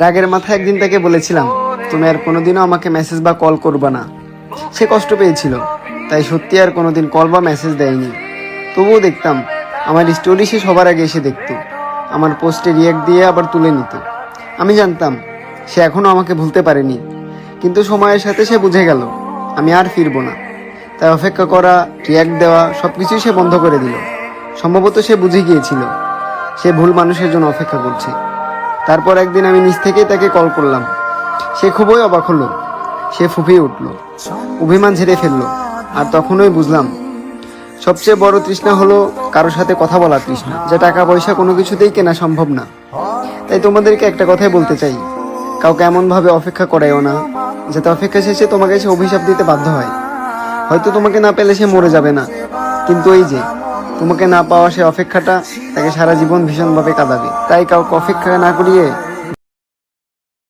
রাগের মাথায় একদিন তাকে বলেছিলাম, তুমি আর কোনোদিনও আমাকে মেসেজ বা কল করবা না। সে কষ্ট পেয়েছিল, তাই সত্যি আর কোনোদিন কল বা মেসেজ দেয়নি। তবুও দেখতাম আমার স্টোরি সে সবার আগে এসে দেখতো, আমার পোস্টে রিয়াক্ট দিয়ে আবার তুলে নিত। আমি জানতাম সে এখনও আমাকে ভুলতে পারেনি, কিন্তু সময়ের সাথে সে বুঝে গেল আমি আর ফিরবো না। তাই অপেক্ষা করা, রিয়াক্ট দেওয়া সবকিছুই সে বন্ধ করে দিল। সম্ভবত সে বুঝে গিয়েছিল সে ভুল মানুষের জন্য অপেক্ষা করছে। তারপর একদিন আমি নিজ থেকেই তাকে কল করলাম। সে খুবই অবাক হলো, সে ফুঁপিয়ে উঠল, অভিমান ঝেড়ে ফেললো। আর তখনই বুঝলাম সবচেয়ে বড় তৃষ্ণা হলো কারোর সাথে কথা বলার তৃষ্ণা, যে টাকা পয়সা কোনো কিছুতেই কেনা সম্ভব না। তাই তোমাদেরকে একটা কথাই বলতে চাই, কাউকে এমনভাবে অপেক্ষা করাইও না যাতে অপেক্ষা শেষে তোমাকে সে অভিশাপ দিতে বাধ্য হয়। হয়তো তোমাকে না পেলে সে মরে যাবে না, কিন্তু এই যে তোমাকে না পাওয়া সে অপেক্ষাটা তাকে সারা জীবন ভীষণভাবে কাঁদাবে। তাই কাউকে অপেক্ষা না করিয়ে